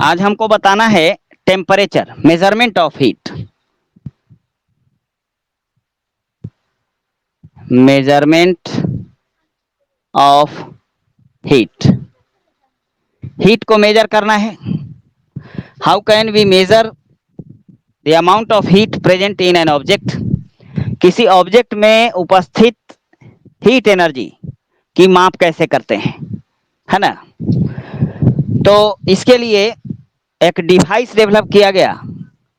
आज हमको बताना है temperature, measurement of heat. Measurement of heat, heat को मेजर करना है। How can we measure the amount of heat present in an object? किसी ऑब्जेक्ट में उपस्थित हीट एनर्जी की माप कैसे करते हैं, है ना। तो इसके लिए एक डिवाइस डेवलप किया गया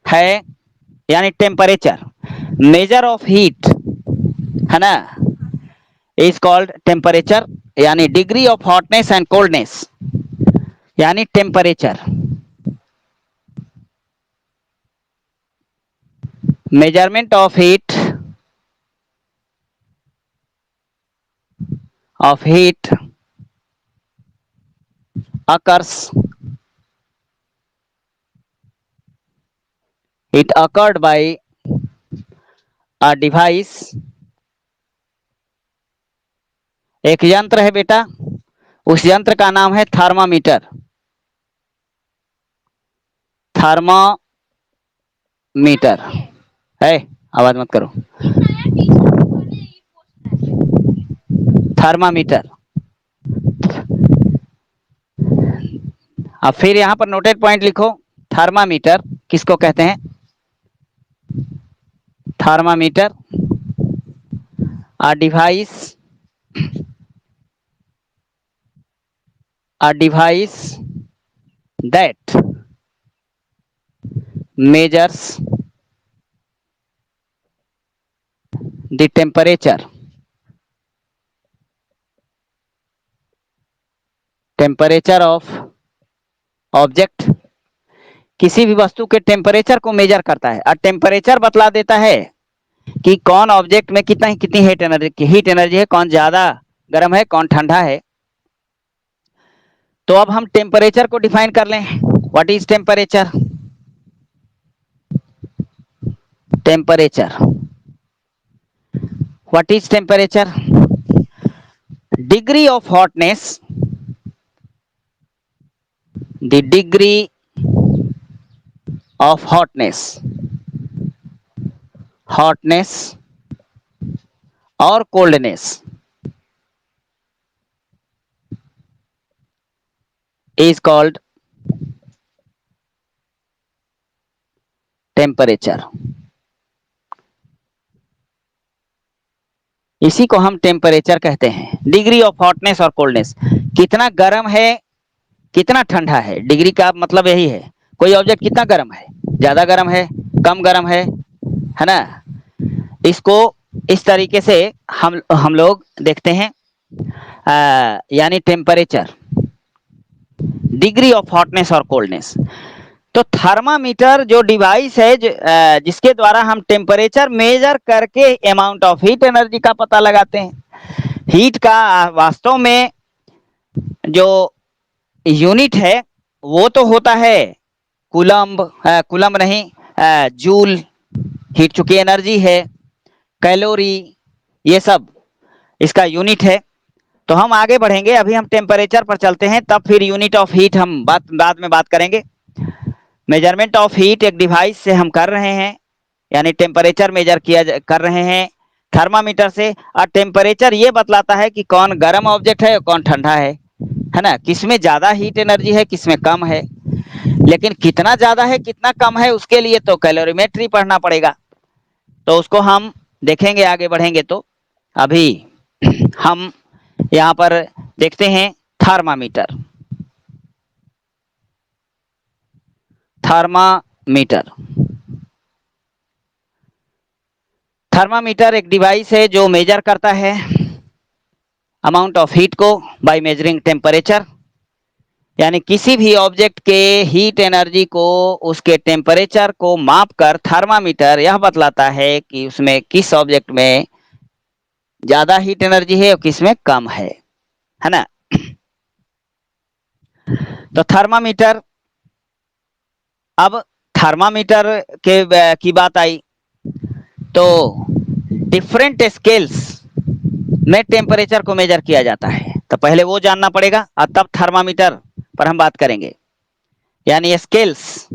है, यानी टेम्परेचर मेजर ऑफ हीट, है ना, इज कॉल्ड टेम्परेचर, यानी degree of hotness and coldness, यानी temperature. Measurement of heat occurs, it occurred by a device, एक यंत्र है बेटा, उस यंत्र का नाम है थर्मामीटर। थर्मामीटर है, आवाज मत करो। थर्मामीटर। अब फिर यहां पर नोटेड पॉइंट लिखो। थर्मामीटर किसको कहते हैं? Thermometer a device that measures the temperature of object, किसी भी वस्तु के टेम्परेचर को मेजर करता है। और टेम्परेचर बतला देता है कि कौन ऑब्जेक्ट में कितनी हीट एनर्जी है, कौन ज्यादा गर्म है, कौन ठंडा है। तो अब हम टेम्परेचर को डिफाइन कर लें। What is temperature? Temperature, what is temperature? Degree of hotness, the degree of hotness or coldness is called temperature। इसी को हम टेम्परेचर कहते हैं। डिग्री ऑफ हॉटनेस और कोल्डनेस, कितना गर्म है कितना ठंडा है। डिग्री का मतलब यही है, कोई ऑब्जेक्ट कितना गर्म है, ज्यादा गर्म है, कम गर्म है ना। इसको इस तरीके से हम लोग देखते हैं, यानी टेम्परेचर, डिग्री ऑफ हॉटनेस और कोल्डनेस। तो थर्मामीटर जो डिवाइस है जिसके द्वारा हम टेम्परेचर मेजर करके अमाउंट ऑफ हीट एनर्जी का पता लगाते हैं। हीट का वास्तव में जो यूनिट है वो तो होता है कूलम्ब नहीं, जूल। हीट चूंकि एनर्जी है, कैलोरी, ये सब इसका यूनिट है। तो हम आगे बढ़ेंगे, अभी हम टेम्परेचर पर चलते हैं, तब फिर यूनिट ऑफ हीट हम बाद में बात करेंगे। मेजरमेंट ऑफ हीट एक डिवाइस से हम कर रहे हैं, यानी टेम्परेचर मेजर कर रहे हैं थर्मामीटर से। और टेम्परेचर ये बतलाता है कि कौन गर्म ऑब्जेक्ट है और कौन ठंडा है ना, किसमें ज्यादा हीट एनर्जी है, किसमें कम है। लेकिन कितना ज्यादा है कितना कम है उसके लिए तो कैलोरीमेट्री पढ़ना पड़ेगा, तो उसको हम देखेंगे आगे बढ़ेंगे। तो अभी हम यहाँ पर देखते हैं थर्मामीटर। थर्मामीटर एक डिवाइस है जो मेजर करता है अमाउंट ऑफ हीट को बाय मेजरिंग टेम्परेचर, यानी किसी भी ऑब्जेक्ट के हीट एनर्जी को उसके टेम्परेचर को माप कर थर्मामीटर यह बतलाता है कि उसमें किस ऑब्जेक्ट में ज्यादा हीट एनर्जी है और किस में कम है ना। तो थर्मामीटर, अब थर्मामीटर की बात आई तो डिफरेंट स्केल्स में टेम्परेचर को मेजर किया जाता है। तो पहले वो जानना पड़ेगा और तब थर्मामीटर पर हम बात करेंगे। यानी स्केल्स।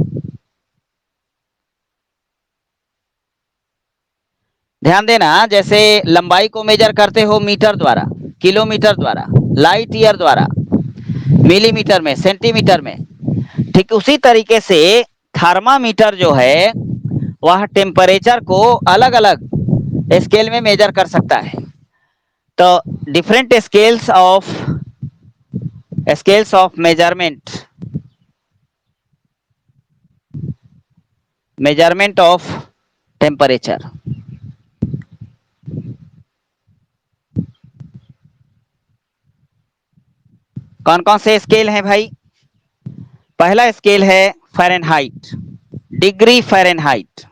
ध्यान देना, जैसे लंबाई को मेजर करते हो मीटर द्वारा, किलोमीटर द्वारा, लाइट ईयर द्वारा, मिलीमीटर में, सेंटीमीटर में, ठीक उसी तरीके से थर्मामीटर जो है वह टेम्परेचर को अलग अलग स्केल में मेजर कर सकता है। तो different scales of measurement of temperature. कौन कौन से स्केल हैं भाई? पहला स्केल है Fahrenheit, degree Fahrenheit,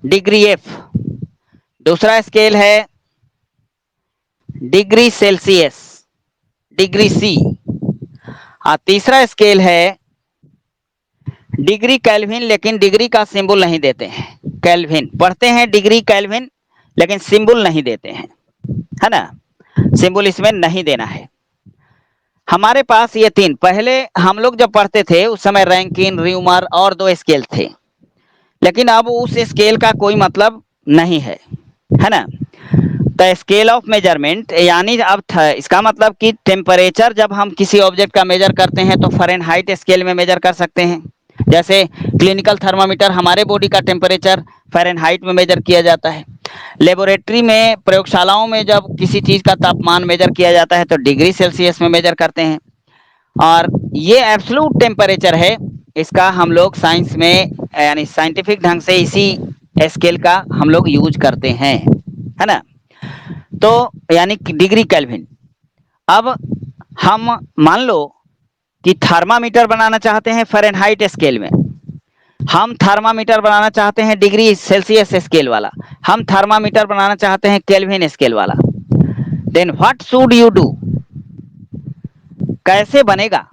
degree F. दूसरा स्केल है डिग्री सेल्सियस, डिग्री सी। और तीसरा स्केल है डिग्री केल्विन, लेकिन डिग्री का सिंबल नहीं देते हैं। केल्विन पढ़ते हैं, डिग्री केल्विन, लेकिन सिंबल नहीं देते हैं, है ना, सिंबल इसमें नहीं देना है। हमारे पास ये तीन, पहले हम लोग जब पढ़ते थे उस समय रैंकिन, र्यूमर और दो स्केल थे, लेकिन अब उस स्केल का कोई मतलब नहीं है ना। तो स्केल ऑफ मेजरमेंट यानी अब इसका मतलब कि टेम्परेचर जब हम किसी ऑब्जेक्ट का मेजर करते हैं तो फ़ारेनहाइट स्केल में मेजर कर सकते हैं। जैसे क्लिनिकल थर्मामीटर, हमारे बॉडी का टेम्परेचर फ़ारेनहाइट में मेजर किया जाता है। लेबोरेटरी में, प्रयोगशालाओं में जब किसी चीज़ का तापमान मेजर किया जाता है तो डिग्री सेल्सियस में मेजर करते हैं। और ये एब्सोल्यूट टेम्परेचर है, इसका हम लोग साइंस में यानी साइंटिफिक ढंग से इसी स्केल का हम लोग यूज करते हैं, है ना। तो यानी डिग्री केल्विन। अब हम मान लो कि थर्मामीटर बनाना चाहते हैं फ़ारेनहाइट स्केल में, हम थर्मामीटर बनाना चाहते हैं डिग्री सेल्सियस स्केल वाला, हम थर्मामीटर बनाना चाहते हैं केल्विन स्केल वाला। Then what should you do? कैसे बनेगा,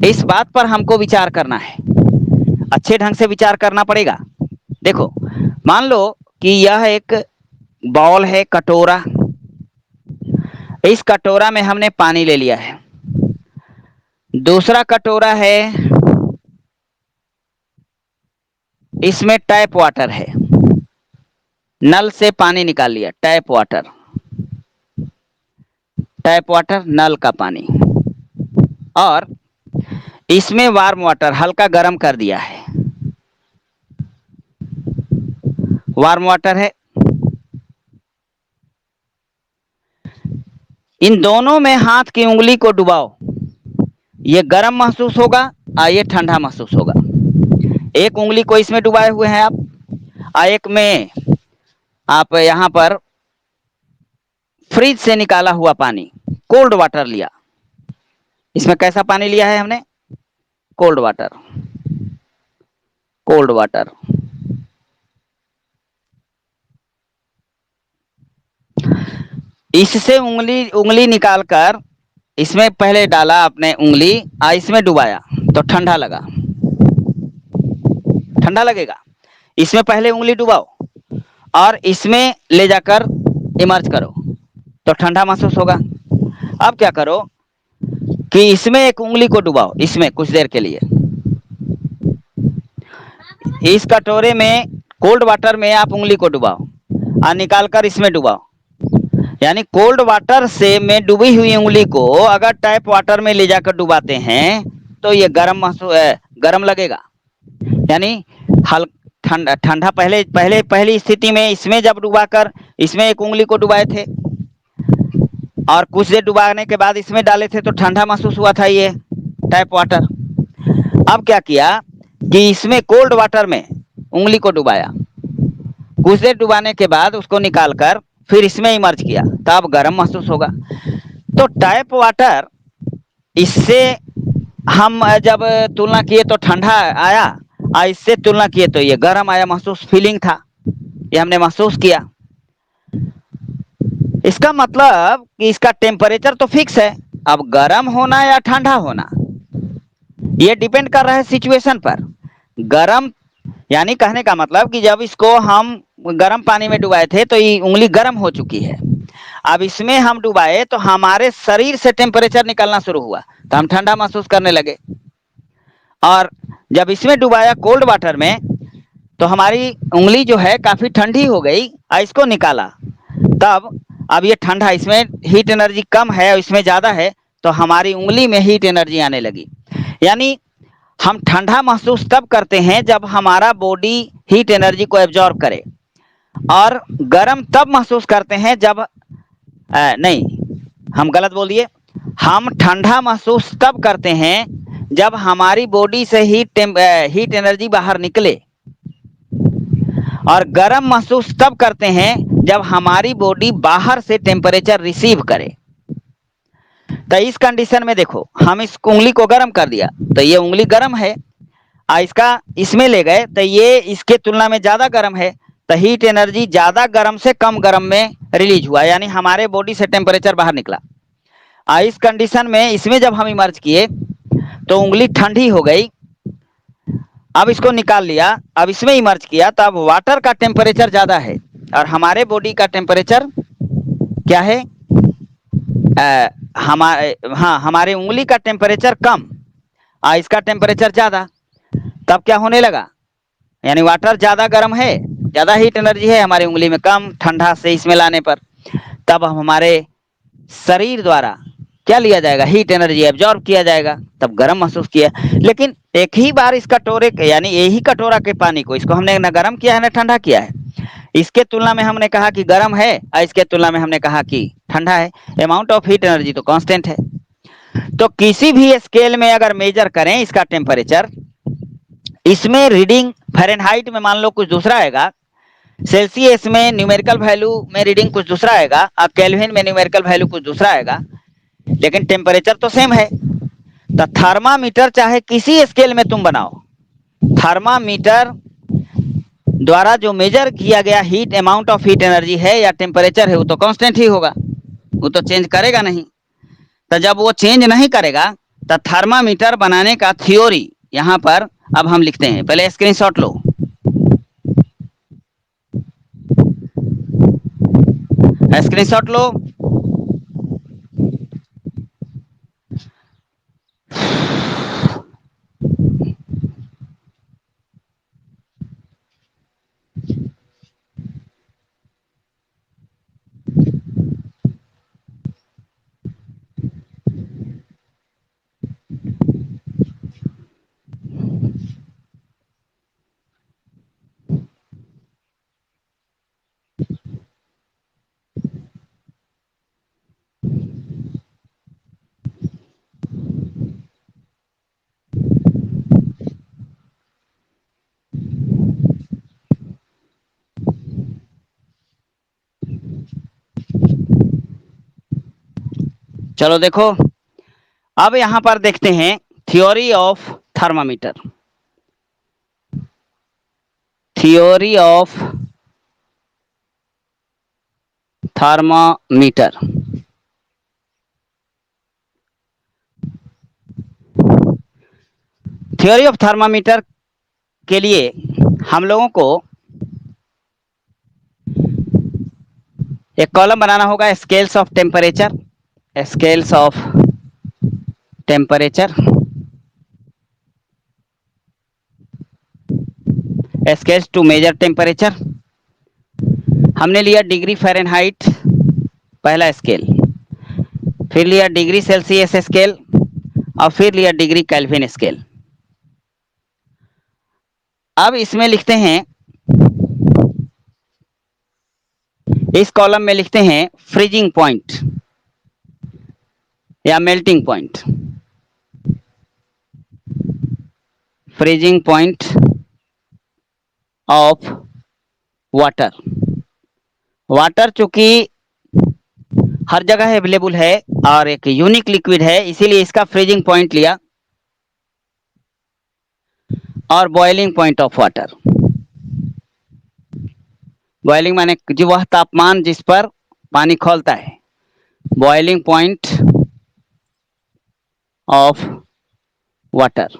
इस बात पर हमको विचार करना है, अच्छे ढंग से विचार करना पड़ेगा। देखो, मान लो कि यह एक बॉल है, कटोरा, इस कटोरा में हमने पानी ले लिया है। दूसरा कटोरा है, इसमें टैप वाटर है, नल से पानी निकाल लिया, टैप वाटर नल का पानी। और इसमें वार्म वाटर, हल्का गर्म कर दिया है, वार्म वाटर है। इन दोनों में हाथ की उंगली को डुबाओ, ये गर्म महसूस होगा और ये ठंडा महसूस होगा। एक उंगली को इसमें डुबाए हुए हैं आप, और एक में आप यहाँ पर फ्रिज से निकाला हुआ पानी, कोल्ड वाटर लिया। इसमें कैसा पानी लिया है हमने? Cold water. इससे उंगली निकालकर इसमें पहले डाला आपने उंगली, और इसमें डुबाया तो ठंडा लगेगा। इसमें पहले उंगली डुबाओ और इसमें ले जाकर इमर्ज करो तो ठंडा महसूस होगा। अब क्या करो कि इसमें एक उंगली को डुबाओ, इसमें कुछ देर के लिए, इस कटोरे में कोल्ड वाटर में आप उंगली को डुबाओ और निकालकर इसमें डुबाओ। यानी कोल्ड वाटर से में डूबी हुई उंगली को अगर टैप वाटर में ले जाकर डुबाते हैं तो ये गर्म लगेगा। यानी ठंडा पहली स्थिति में इसमें जब डुबाकर इसमें एक उंगली को डुबाए थे और कुछ देर डुबाने के बाद इसमें डाले थे तो ठंडा महसूस हुआ था ये टैप वाटर। अब क्या किया कि इसमें कोल्ड वाटर में उंगली को डुबाया, कुछ देर डुबाने के बाद उसको निकालकर फिर इसमें इमर्ज किया, तब गर्म महसूस होगा। तो टैप वाटर, इससे हम जब तुलना किए तो ठंडा आया और इससे तुलना किए तो ये गर्म आया, महसूस फीलिंग था, ये हमने महसूस किया। इसका मतलब कि इसका टेम्परेचर तो फिक्स है, अब गर्म होना या ठंडा होना ये डिपेंड कर रहा है सिचुएशन पर। गर्म यानी कहने का मतलब कि जब इसको हम गर्म पानी में डुबाए थे तो ये उंगली गर्म हो चुकी है, अब इसमें हम डुबाए तो हमारे शरीर से टेम्परेचर निकलना शुरू हुआ तो हम ठंडा महसूस करने लगे। और जब इसमें डुबाया कोल्ड वाटर में तो हमारी उंगली जो है काफी ठंडी हो गई और इसको निकाला। तब अब ये ठंडा, इसमें हीट एनर्जी कम है और इसमें ज्यादा है, तो हमारी उंगली में हीट एनर्जी आने लगी। यानी हम ठंडा महसूस तब करते हैं जब हमारा बॉडी हीट एनर्जी को एब्जॉर्ब करे, और गर्म तब महसूस करते हैं जब नहीं, हम गलत बोल दिए। हम ठंडा महसूस तब करते हैं जब हमारी बॉडी से हीट एनर्जी बाहर निकले, और गर्म महसूस तब करते हैं जब हमारी बॉडी बाहर से टेम्परेचर रिसीव करे। तो इस कंडीशन में देखो, हम इस उंगली को गर्म कर दिया तो ये उंगली गर्म है, इसका इसमें ले गए तो ये इसके तुलना में ज्यादा गर्म है, तो हीट एनर्जी ज्यादा गर्म से कम गर्म में रिलीज हुआ, यानी हमारे बॉडी से टेम्परेचर बाहर निकला। इस कंडीशन में इसमें जब हम इमर्ज किए तो उंगली ठंडी हो गई। अब इसको निकाल लिया, अब इसमें इमर्ज किया तो अब वाटर का टेम्परेचर ज्यादा है और हमारे बॉडी का टेम्परेचर क्या है, हमारे उंगली का टेम्परेचर कम और इसका टेम्परेचर ज्यादा। तब क्या होने लगा, यानी वाटर ज्यादा गर्म है, ज्यादा हीट एनर्जी है, हमारी उंगली में कम, ठंडा से इसमें लाने पर तब हमारे शरीर द्वारा क्या लिया जाएगा, हीट एनर्जी एब्जॉर्ब किया जाएगा, तब गर्म महसूस किया। लेकिन एक ही बार इस कटोरे यानी यही कटोरा के पानी को इसको हमने ना गर्म किया है ना ठंडा किया है, इसके तुलना में हमने कहा कि गर्म है और इसके तुलना में हमने कहा कि ठंडा है। अमाउंट ऑफ हीट एनर्जी तो कांस्टेंट है। तो किसी भी स्केल में अगर मेजर करें इसका टेम्परेचर, इसमें रीडिंग फ़ारेनहाइट में मान लो कुछ दूसरा आएगा, सेल्सियस में न्यूमेरिकल वैल्यू में रीडिंग कुछ दूसरा आएगा और केल्विन में न्यूमेरिकल वैल्यू कुछ दूसरा आएगा, लेकिन टेम्परेचर तो सेम है। तो थर्मामीटर चाहे किसी स्केल में तुम बनाओ, थर्मामीटर द्वारा जो मेजर किया गया heat amount of heat energy है या टेम्परेचर है वो तो कांस्टेंट ही होगा, वो तो चेंज करेगा नहीं। तो जब वो चेंज नहीं करेगा तो थर्मामीटर बनाने का थ्योरी यहाँ पर अब हम लिखते हैं। पहले स्क्रीनशॉट लो, स्क्रीनशॉट लो। चलो देखो, अब यहां पर देखते हैं theory of thermometer. Theory of thermometer, theory of thermometer के लिए हम लोगों को एक कॉलम बनाना होगा, scales of temperature, scales of temperature, scales to measure temperature. हमने लिया डिग्री फ़ारेनहाइट पहला स्केल, फिर लिया डिग्री सेल्सियस स्केल और फिर लिया डिग्री केल्विन स्केल। अब इसमें लिखते हैं, इस कॉलम में लिखते हैं फ्रीजिंग पॉइंट या melting point, freezing point of water. Water चूंकि हर जगह अवेलेबल है और एक यूनिक लिक्विड है, इसीलिए इसका फ्रीजिंग पॉइंट लिया। और boiling point of water, boiling माने जो वह तापमान जिस पर पानी खौलता है, बॉइलिंग पॉइंट ऑफ वाटर,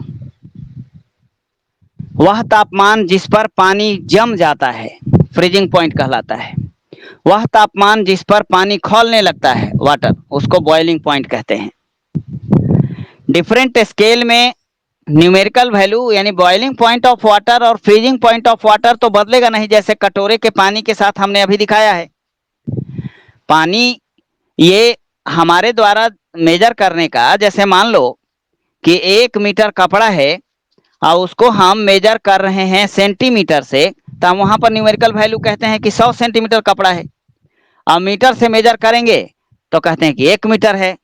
वह तापमान जिस पर पानी जम जाता है फ्रीजिंग पॉइंट कहलाता है। वह तापमान जिस पर पानी खौलने लगता है वाटर, उसको बॉइलिंग पॉइंट कहते हैं। डिफरेंट स्केल में न्यूमेरिकल वैल्यू यानी बॉइलिंग पॉइंट ऑफ वाटर और फ्रीजिंग पॉइंट ऑफ वाटर तो बदलेगा नहीं, जैसे कटोरे के पानी के साथ हमने अभी दिखाया है। पानी ये हमारे द्वारा मेजर करने का, जैसे मान लो कि 1 मीटर कपड़ा है और उसको हम मेजर कर रहे हैं सेंटीमीटर से, तो हम वहां पर न्यूमेरिकल वैल्यू कहते हैं कि 100 सेंटीमीटर कपड़ा है। और मीटर से मेजर करेंगे तो कहते हैं कि 1 मीटर है।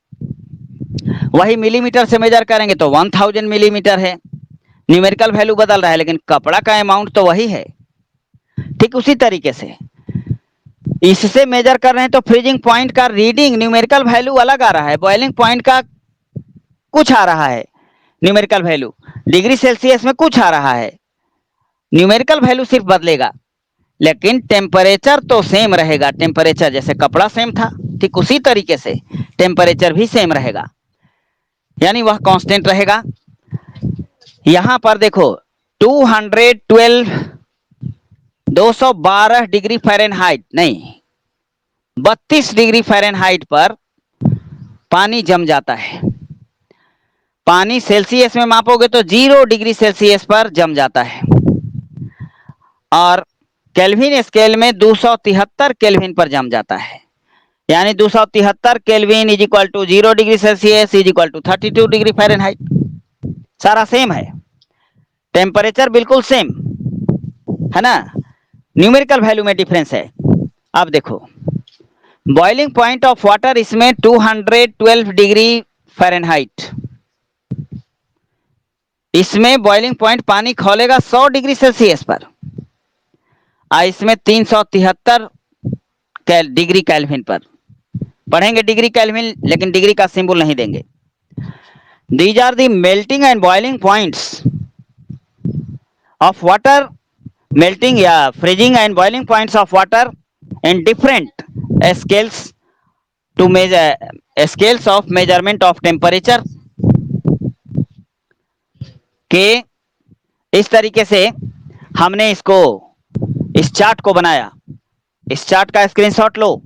वही मिलीमीटर से मेजर करेंगे तो 1000 मिलीमीटर है। न्यूमेरिकल वैल्यू बदल रहा है लेकिन कपड़ा का अमाउंट तो वही है। ठीक उसी तरीके से इससे मेजर कर रहे हैं तो फ्रीजिंग पॉइंट का रीडिंग न्यूमेरिकल वैल्यू अलग आ रहा है, बॉइलिंग पॉइंट का कुछ आ रहा है न्यूमेरिकल वैल्यू, डिग्री सेल्सियस में कुछ आ रहा है। न्यूमेरिकल वैल्यू सिर्फ बदलेगा लेकिन टेम्परेचर तो सेम रहेगा। टेम्परेचर जैसे कपड़ा सेम था, ठीक उसी तरीके से टेम्परेचर भी सेम रहेगा, यानी वह कांस्टेंट रहेगा। यहां पर देखो 212 212 डिग्री फ़ारेनहाइट नहीं, 32 डिग्री फ़ारेनहाइट पर पानी जम जाता है। पानी सेल्सियस में मापोगे तो 0 डिग्री सेल्सियस पर जम जाता है और केल्विन स्केल में 273 केल्विन पर जम जाता है। यानी 273 Kelvin is equal to 0 degree Celsius is equal to 32 degree Fahrenheit. सारा सेम है, टेम्परेचर बिल्कुल सेम है ना, न्यूमेरिकल वैल्यू में डिफरेंस है। अब देखो बॉइलिंग पॉइंट ऑफ वाटर इसमें 212 डिग्री फ़ारेनहाइट, इसमें बॉइलिंग पॉइंट पानी खौलेगा 100 डिग्री सेल्सियस पर और इसमें 373 डिग्री केल्विन पर। पढ़ेंगे डिग्री केल्विन लेकिन डिग्री का सिंबल नहीं देंगे। These are the melting and boiling points of water, melting या freezing and boiling points of water in different scales to measure scales of measurement of temperature के। इस तरीके से हमने इसको इस चार्ट को बनाया। इस चार्ट का स्क्रीनशॉट लो।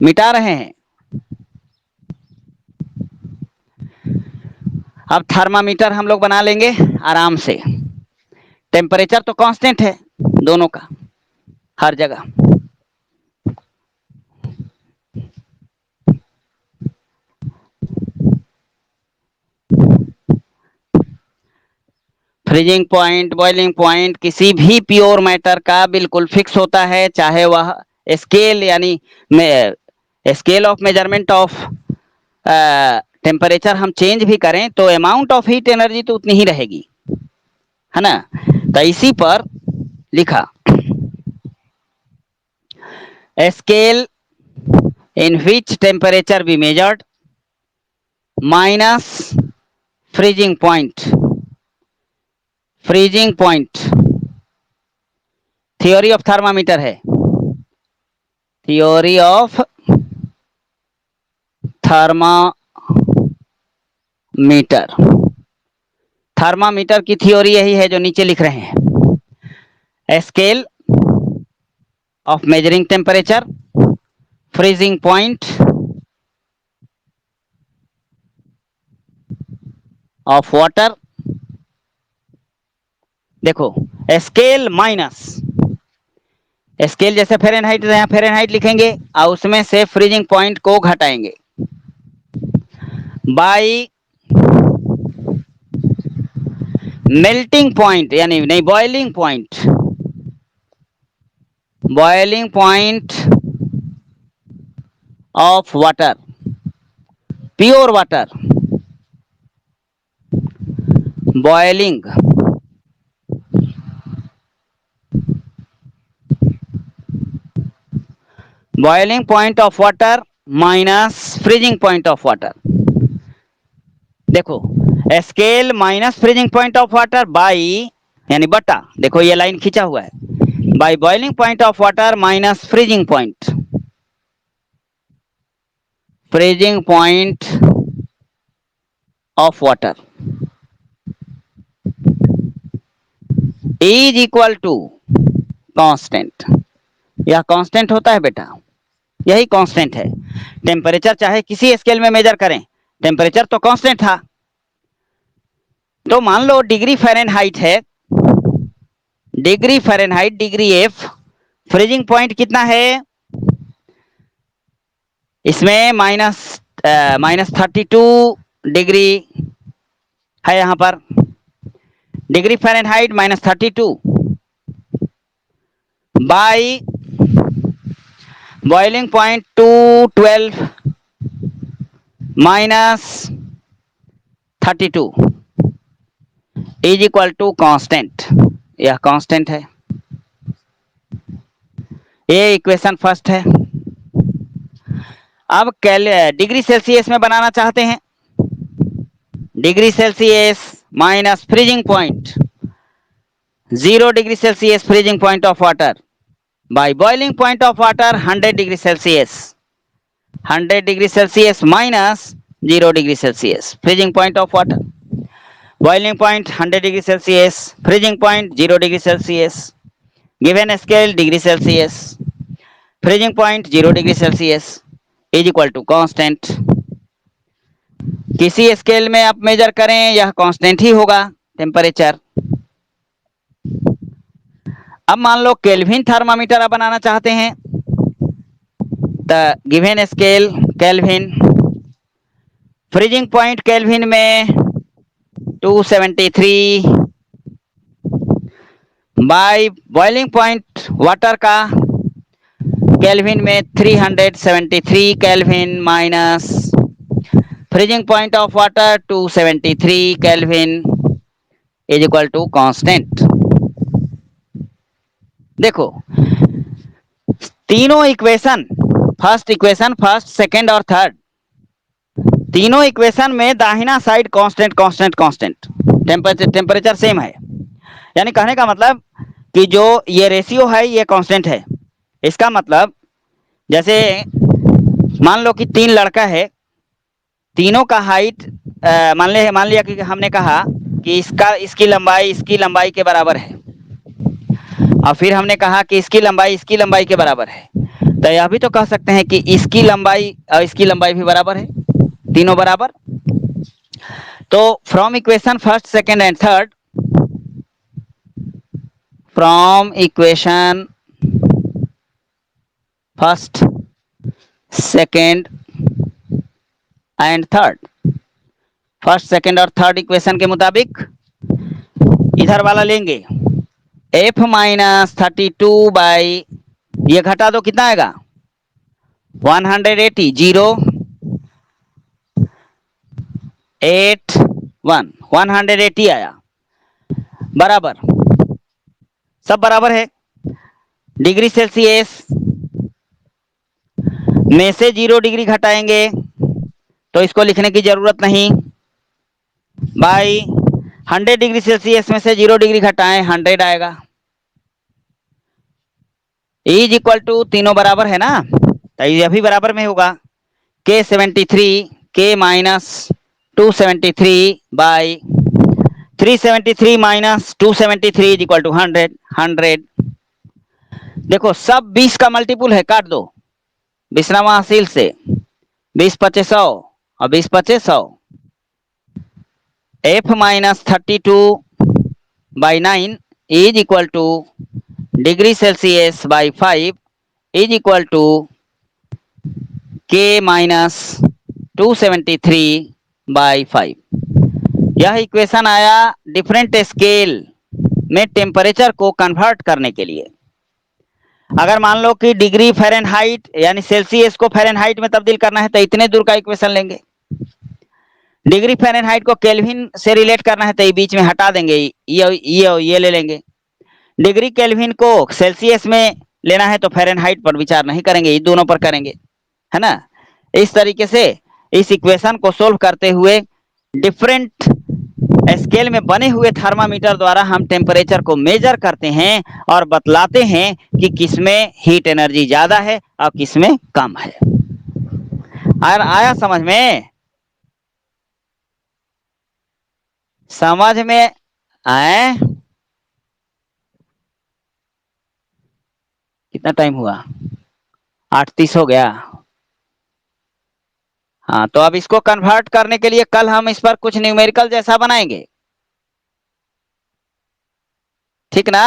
मिटा रहे हैं। अब थर्मामीटर हम लोग बना लेंगे आराम से। टेम्परेचर तो कांस्टेंट है दोनों का हर जगह। फ्रीजिंग पॉइंट, बॉइलिंग पॉइंट किसी भी प्योर मैटर का बिल्कुल फिक्स होता है, चाहे वह स्केल यानी scale of measurement of temperature हम चेंज भी करें तो अमाउंट ऑफ हीट एनर्जी तो उतनी ही रहेगी, है ना। तो इसी पर लिखा scale in which temperature be measured minus freezing point. Freezing point theory of thermometer है, थ्योरी ऑफ थर्मामीटर। थर्मामीटर की थ्योरी यही है जो नीचे लिख रहे हैं। Scale of measuring temperature, freezing point of water. देखो स्केल माइनस स्केल जैसे फ़ारेनहाइट, यहाँ फ़ारेनहाइट लिखेंगे और उसमें से फ्रीजिंग पॉइंट को घटाएंगे बाई मेल्टिंग पॉइंट यानी नहीं boiling point, boiling point of water, pure water, boiling boiling point of water minus freezing point of water. देखो scale minus freezing point of water by यानी बटा, देखो ये लाइन खींचा हुआ है, by boiling point of water minus freezing point, freezing point of water is equal to constant. यह constant होता है बेटा, यही कांस्टेंट है। टेम्परेचर चाहे किसी स्केल में मेजर करें, टेम्परेचर तो कांस्टेंट था। तो मान लो डिग्री फ़ारेनहाइट है, degree Fahrenheit, degree F, freezing point कितना है इसमें, -32 डिग्री है यहाँ पर। Degree Fahrenheit -32 by boiling point 212 -32 is equal to constant. यह कांस्टेंट है, ये इक्वेशन फर्स्ट है। अब डिग्री सेल्सियस में बनाना चाहते हैं, degree Celsius minus freezing point 0 degree Celsius freezing point of water by boiling point of water 100 degree Celsius, 100 degree Celsius minus 0 degree Celsius freezing point of water, boiling point 100 degree Celsius, freezing point 0 degree Celsius, given scale degree Celsius, freezing point 0 degree Celsius is equal to constant. किसी scale में आप major करें यह constant ही होगा temperature. अब मान लो kelvin thermometer आप बनाना चाहते हैं, the given scale Kelvin, freezing point Kelvin में 273 बाय बॉइलिंग पॉइंट वाटर का केल्विन में 373 Kelvin minus freezing point of water 273 Kelvin is equal to constant. देखो तीनों इक्वेशन, फर्स्ट सेकंड और थर्ड, तीनों इक्वेशन में दाहिना side constant constant constant, temperature same है। यानी कहने का मतलब कि जो ये रेशियो है ये कांस्टेंट है। इसका मतलब जैसे मान लो कि 3 लड़का है, तीनों का हाइट मान लिया कि हमने कहा कि इसकी लंबाई के बराबर है, और फिर हमने कहा कि इसकी लंबाई के बराबर है। तो यह भी तो कह सकते हैं कि इसकी लंबाई और इसकी लंबाई भी बराबर है, तीनों बराबर। तो from equation first second and third, from equation first second and third, first second और थर्ड इक्वेशन के मुताबिक इधर वाला लेंगे f -32 बाई, ये घटा दो कितना आएगा 180, 180 आया, बराबर, सब बराबर है। डिग्री सेल्सियस में से 0 डिग्री घटाएंगे तो इसको लिखने की जरूरत नहीं, बाई 100 डिग्री सेल्सियस में से 0 डिग्री घटाएं 100 आएगा, इज इक्वल टू, तीनों बराबर है ना, तो यह भी बराबर में होगा K73, K -273 by 373 -273 is equal to 100, 100। देखो सब 20 का मल्टीपुल है, काट दो विश्रामा हासिल से, 20 × 5 = 100 और 20 × 5 = 100, f -32 by 9 is equal to degree Celsius by 5 is equal to K -273 by 5। यह इक्वेशन आया डिफरेंट स्केल में टेम्परेचर को कन्वर्ट करने के लिए। अगर मान लो कि डिग्री फ़ारेनहाइट यानी सेल्सियस को फ़ारेनहाइट में तब्दील करना है तो इतने दूर का इक्वेशन लेंगे, डिग्री फ़ारेनहाइट को केल्विन से रिलेट करना है तो ये बीच में हटा देंगे, ये ले लेंगे। डिग्री केल्विन को सेल्सियस में लेना है तो फ़ारेनहाइट पर विचार नहीं करेंगे, ये दोनों पर करेंगे, है ना। इस तरीके से इस इक्वेशन को सोल्व करते हुए डिफरेंट स्केल में बने हुए थर्मामीटर द्वारा हम टेम्परेचर को मेजर करते हैं और बतलाते हैं कि किसमें हीट एनर्जी ज्यादा है और किसमें कम है। और आया समझ में, समझ में आए कितना टाइम हुआ? 8:30 हो गया। हाँ, तो अब इसको कन्वर्ट करने के लिए कल हम इस पर कुछ न्यूमेरिकल जैसा बनाएंगे, ठीक ना?